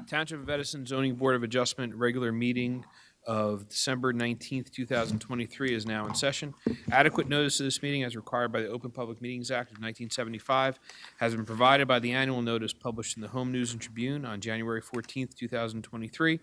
Township of Edison Zoning Board of Adjustment regular meeting of December 19th, 2023 is now in session. Adequate notice of this meeting as required by the Open Public Meetings Act of 1975 has been provided by the annual notice published in the Home News and Tribune on January 14th, 2023, and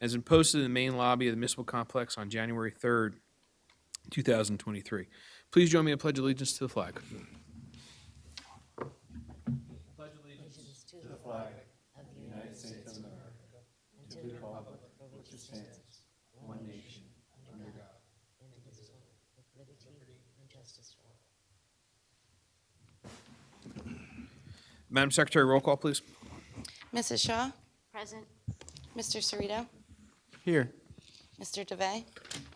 has been posted in the main lobby of the municipal complex on January 3rd, 2023. Please join me in pledge allegiance to the flag. Pledge allegiance to the flag of the United States of America and to the republic for which it stands, one nation, under God, indivisible, with liberty and justice for all. Madam Secretary, roll call, please. Mrs. Shaw, Present. Mr. Cerrito, Here. Mr. DeVay,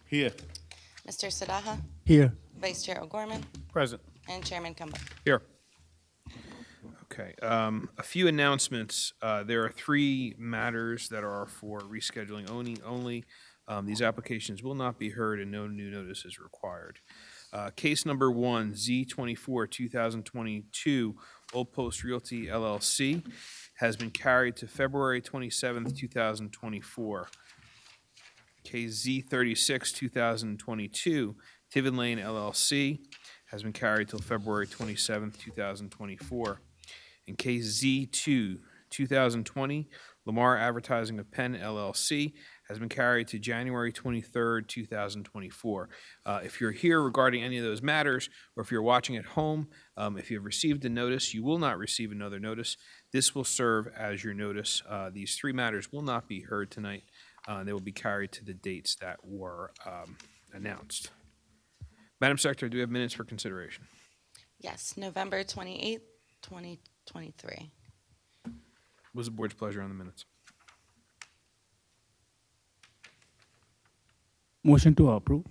Here. Mr. Sadaha, Here. Vice Chair O'Gorman, Present. and Chairman Kumba. Here. Okay, a few announcements. There are three matters that are for rescheduling only. These applications will not be heard and no new notice is required. Case number 1, Z24, 2022, Old Post Realty LLC, has been carried to February 27th, 2024. Case Z36, 2022, Tiven Lane LLC, has been carried till February 27th, 2024. In case Z2, 2020, Lamar Advertising of Penn LLC, has been carried to January 23rd, 2024. If you're here regarding any of those matters, or if you're watching at home, if you've received a notice, you will not receive another notice. This will serve as your notice. These three matters will not be heard tonight. They will be carried to the dates that were announced. Madam Secretary, do we have minutes for consideration? Yes, November 28th, 2023. What was the board's pleasure on the minutes? Motion to approve.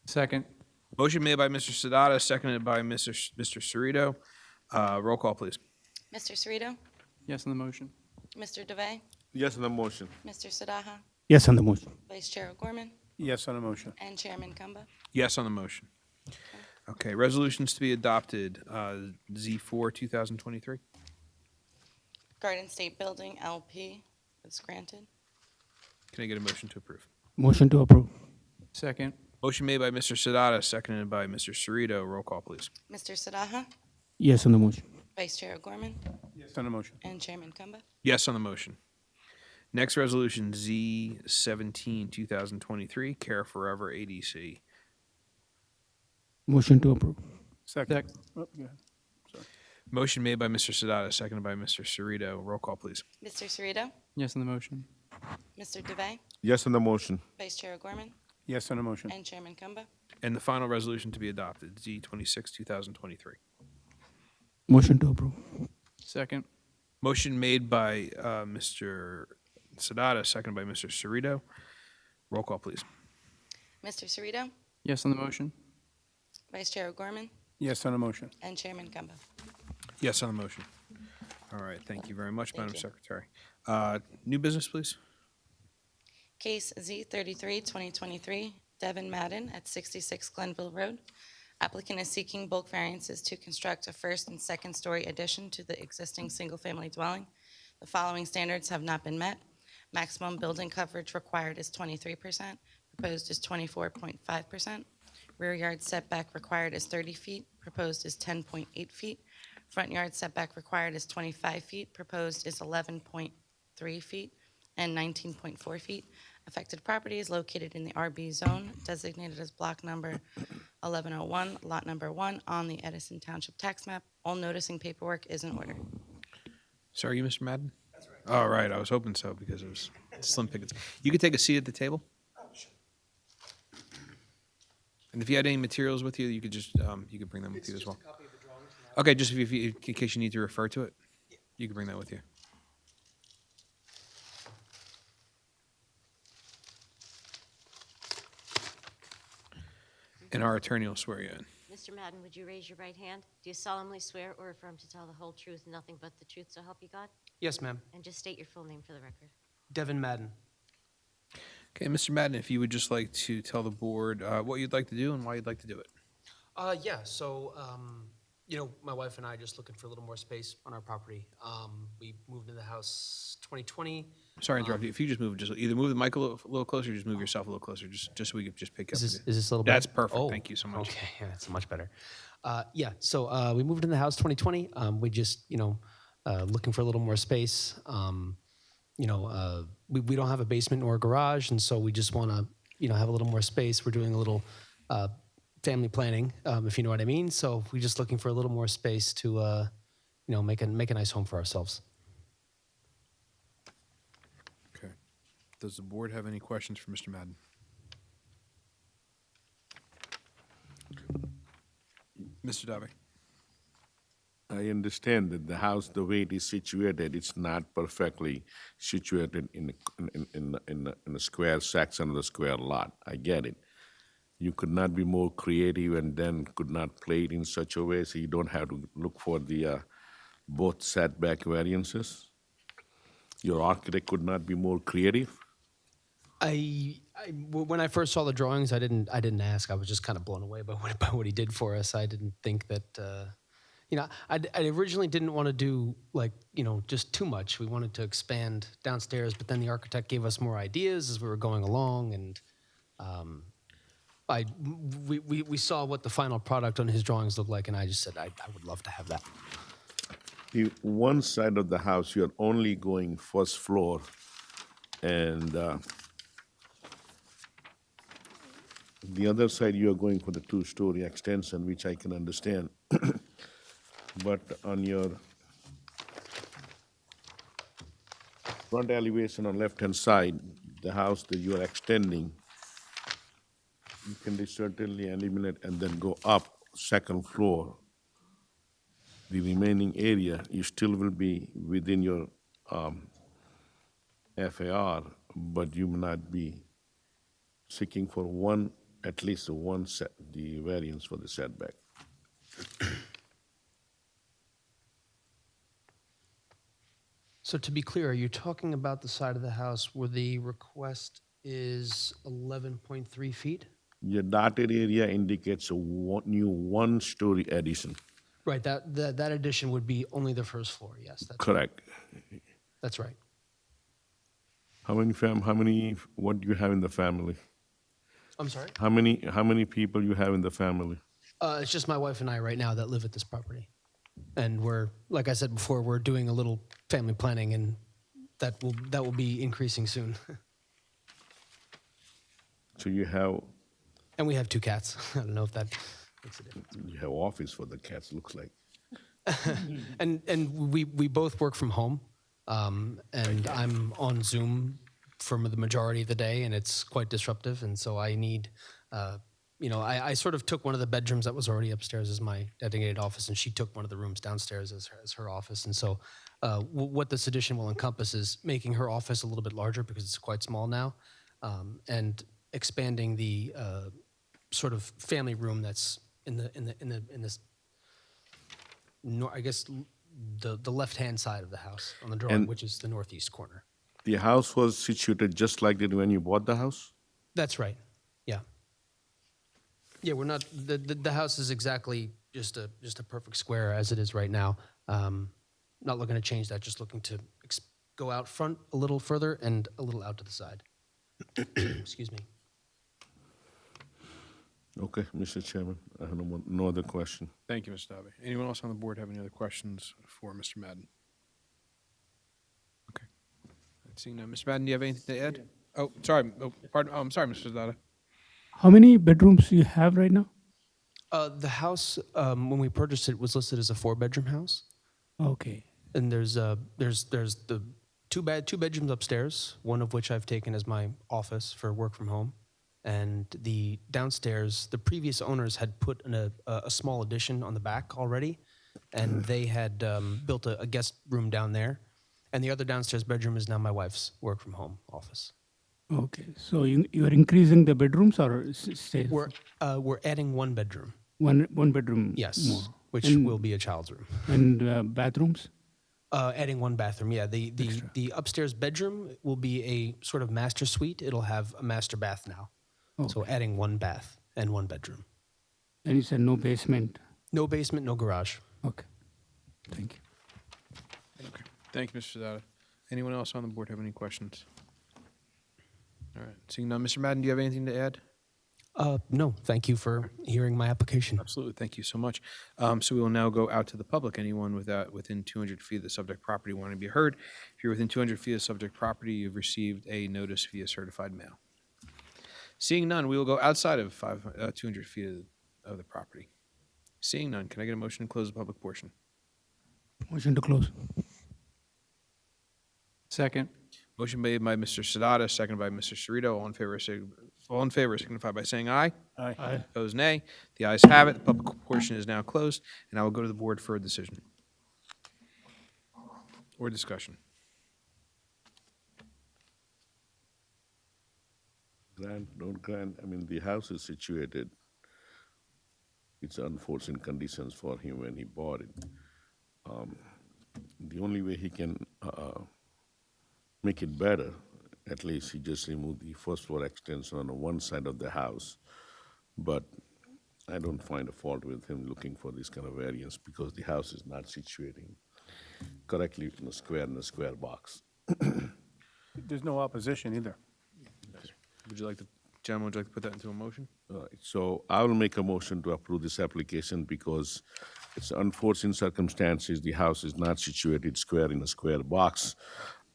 Second. Motion made by Mr. Sadada, seconded by Mr. Cerrito. Roll call, please. Mr. Cerrito, Yes on the motion. Mr. DeVay, Yes on the motion. Mr. Sadaha, Yes on the motion. Vice Chair O'Gorman, Yes on the motion. and Chairman Kumba. Yes on the motion. Okay, resolutions to be adopted. Z4, 2023. Garden State Building LP is granted. Can I get a motion to approve? Motion to approve. Second. Motion made by Mr. Sadada, seconded by Mr. Cerrito. Roll call, please. Mr. Sadaha, Yes on the motion. Vice Chair O'Gorman, Yes on the motion. and Chairman Kumba. Yes on the motion. Next resolution, Z17, 2023, Care Forever ADC. Motion to approve. Second. Oh, go ahead. Motion made by Mr. Sadada, seconded by Mr. Cerrito. Roll call, please. Mr. Cerrito, Yes on the motion. Mr. DeVay, Yes on the motion. Vice Chair O'Gorman, Yes on the motion. and Chairman Kumba. And the final resolution to be adopted, Z26, 2023. Motion to approve. Second. Motion made by Mr. Sadada, seconded by Mr. Cerrito. Roll call, please. Mr. Cerrito, Yes on the motion. Vice Chair O'Gorman, Yes on the motion. and Chairman Kumba. Yes on the motion. All right, thank you very much, Thank Madam you. Secretary. New business, please. Case Z33, 2023, Devin Madden at 66 Glenville Road. Applicant is seeking bulk variances to construct a first and second story addition to the existing single-family dwelling. The following standards have not been met. Maximum building coverage required is 23%, proposed is 24.5%. Rear yard setback required is 30 feet, proposed is 10.8 feet. Front yard setback required is 25 feet, proposed is 11.3 feet and 19.4 feet. Affected property is located in the RB zone, designated as block number 1101, lot number 1 on the Edison Township tax map. All noticing paperwork is in order. Sorry, you, Mr. Madden? That's right. All right, I was hoping so because it was slim pickings. You could take a seat at the table. And if you had any materials with you, you could just you could bring them with you as well. Okay, just if you, in case you need to refer to it, you can bring that with you. And our attorney will swear you in. Mr. Madden, would you raise your right hand? Do you solemnly swear or affirm to tell the whole truth, nothing but the truth, so help you God? Yes, ma'am. And just state your full name for the record. Devin Madden. Okay, Mr. Madden, if you would just like to tell the board what you'd like to do and why you'd like to do it. Yeah, so My wife and I are just looking for a little more space on our property. We moved into the house 2020. Sorry to interrupt you. If you just move, just either move the mic a little closer, or just move yourself a little closer, just so we can just pick up. Is this a little better? That's perfect. Oh, Thank you so much. Okay, yeah, it's much better. So we moved in the house 2020. We just, looking for a little more space. We don't have a basement or a garage, and so we just want to, have a little more space. We're doing a little family planning, if you know what I mean. So we're just looking for a little more space to, make a nice home for ourselves. Okay. Does the board have any questions for Mr. Madden? Mr. Davi? I understand that the house, the way it is situated, it's not perfectly situated in a square section of the square lot. I get it. You could not be more creative and then could not play it in such a way so you don't have to look for the both setback variances. Your architect could not be more creative. When I first saw the drawings, I didn't ask. I was just kind of blown away by what he did for us. I didn't think that, I originally didn't want to do just too much. We wanted to expand downstairs, but then the architect gave us more ideas as we were going along, and we saw what the final product on his drawings looked like, and I just said I would love to have that. The one side of the house, you're only going first floor, and the other side, you are going for the two-story extension, which I can understand. But on your front elevation on left-hand side, the house that you are extending, you can certainly eliminate and then go up second floor. The remaining area, you still will be within your FAR, but you may not be seeking for at least the variance for the setback. So to be clear, are you talking about the side of the house where the request is 11.3 feet? Your dotted area indicates a new one-story addition. Right, that addition would be only the first floor, yes. Correct. That's right. What do you have in the family? I'm sorry? How many people you have in the family? It's just my wife and I right now that live at this property. And we're, like I said before, we're doing a little family planning, and that will be increasing soon. So you have And we have 2 cats. I don't know if that makes a difference. office for the cats, looks like. And we both work from home, and I'm on Zoom for the majority of the day, and it's quite disruptive. And so I need, I sort of took one of the bedrooms that was already upstairs as my designated office, and she took one of the rooms downstairs as her office. And so what this addition will encompass is making her office a little bit larger because it's quite small now, and expanding the sort of family room that's in this, I guess, the left-hand side of the house on the drawing, which is the northeast corner. The house was situated just like that when you bought the house? That's right. Yeah. Yeah, we're not, the house is exactly just a perfect square as it is right now. Not looking to change that, just looking to go out front a little further and a little out to the side. Excuse me. Okay, Mr. Chairman, I have no other question. Thank you, Mr. Davi. Anyone else on the board have any other questions for Mr. Madden? Okay. Seeing none. Mr. Madden, do you have anything to add? Oh, sorry. Oh, pardon. Oh, I'm sorry, Mr. Dada. How many bedrooms do you have right now? The house, when we purchased it, was listed as a 4-bedroom house. Okay. And there's the two bedrooms upstairs, one of which I've taken as my office for work from home. And the downstairs, the previous owners had put a small addition on the back already, and they had built a guest room down there. And the other downstairs bedroom is now my wife's work from home office. Okay. So you are increasing the bedrooms or stays? We're adding 1 bedroom. One bedroom. Yes, more. which And- will be a child's room. And bathrooms? Adding 1 bathroom, yeah. The upstairs bedroom will be a sort of master suite. It'll have a master bath now. So adding 1 bath and 1 bedroom. And you said no basement. No basement, no garage. Okay. Thank you. Thank you, Mr. Sadata. Anyone else on the board have any questions? All right, seeing none, Mr. Madden, do you have anything to add? No, thank you for hearing my application. Absolutely, thank you so much. So we will now go out to the public. Anyone within 200 feet of the subject property wanting to be heard? If you're within 200 feet of the subject property, you've received a notice via certified mail. Seeing none, we will go outside of 200 feet of the property. Seeing none, can I get a motion to close the public portion? Motion to close. Second. Motion made by Mr. Sadata, seconded by Mr. Cerrito. All in favor signify by saying aye. Aye. Opposed, nay. The ayes have it. The public portion is now closed, and I will go to the board for a decision or discussion. Grant, don't grant, I mean, the house is situated, it's unfortunate conditions for him when he bought it. The only way he can make it better, at least he just removed the first floor extension on the one side of the house. But I don't find a fault with him looking for this kind of variance because the house is not situating correctly in a square box. There's no opposition either. Gentlemen, would you like to put that into a motion? All right, so I will make a motion to approve this application because it's unfortunate circumstances. The house is not situated square in a square box.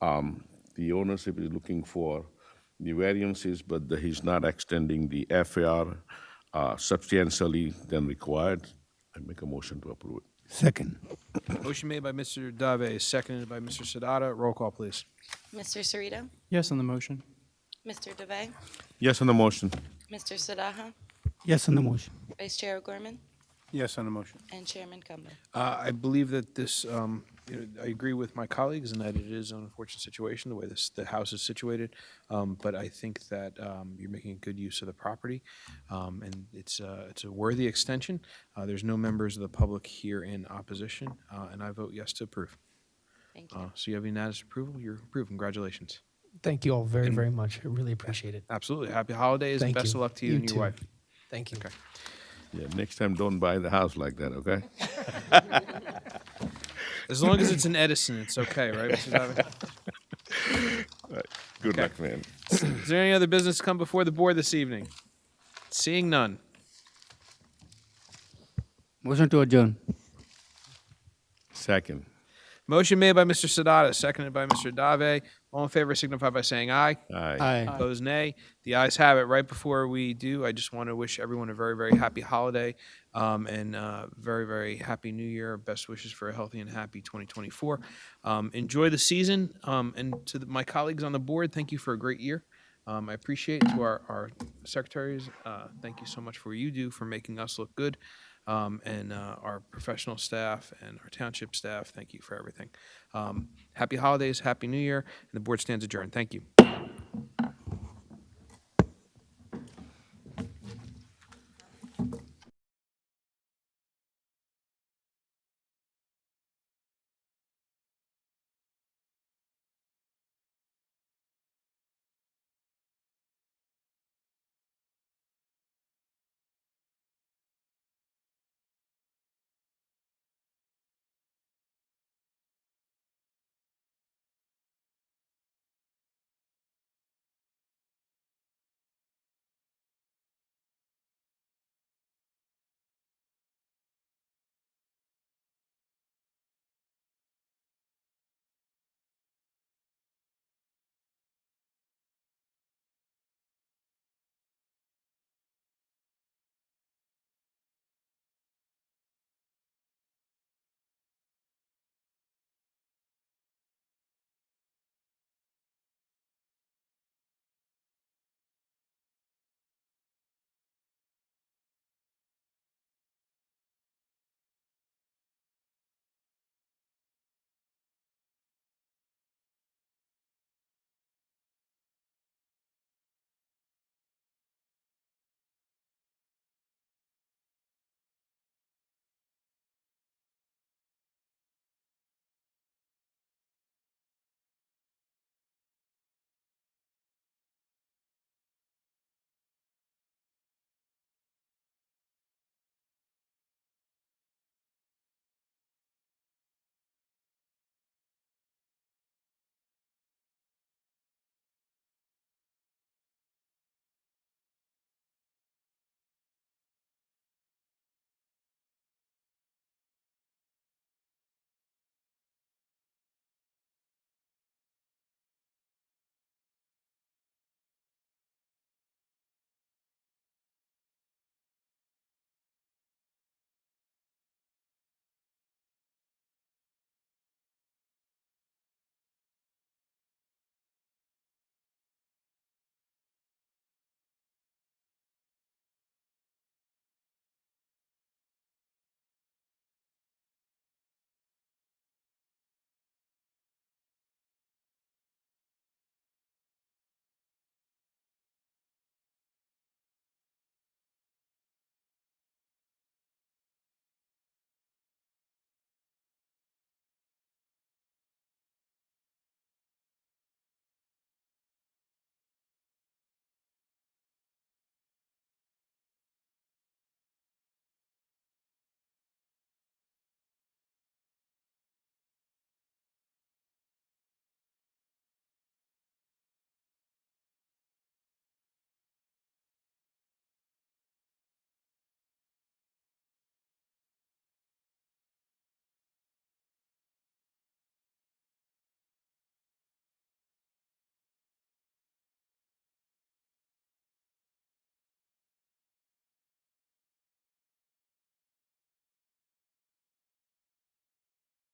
The ownership is looking for the variances, but he's not extending the FAR substantially than required. I make a motion to approve it. Second. Motion made by Mr. Dave, seconded by Mr. Sadata. Roll call, please. Mr. Cerrito, Yes on the motion. Mr. DeVay, Yes on the motion. Mr. Sadaha, Yes on the motion. Vice Chair O'Gorman, Yes on the motion. and Chairman Cumber. I believe that this, I agree with my colleagues in that it is an unfortunate situation, the way the house is situated. But I think that you're making a good use of the property, and it's a worthy extension. There's no members of the public here in opposition, and I vote yes to approve. Thank you. So you have unanimous approval? You're approved. Congratulations. Thank you all very, very much. I really appreciate it. Absolutely. Happy holidays and Thank best you. of luck to you You and your too. wife. Thank you. Okay. Yeah, next time don't buy the house like that, okay? As long as it's in Edison, it's okay, right, Mr. David? Good Okay. luck, man. Is there any other business to come before the board this evening? Seeing none. Motion to adjourn. Second. Motion made by Mr. Sadata, seconded by Mr. Dave. All in favor signify by saying aye. Aye. Aye. Opposed, nay. The ayes have it. Right before we do, I just want to wish everyone a very, very happy holiday and very, very happy New Year. Best wishes for a healthy and happy 2024. Enjoy the season. And to my colleagues on the board, thank you for a great year. I appreciate to our secretaries, thank you so much for what you do for making us look good. And our professional staff and our township staff, thank you for everything. Happy holidays, happy New Year, and the board stands adjourned. Thank you.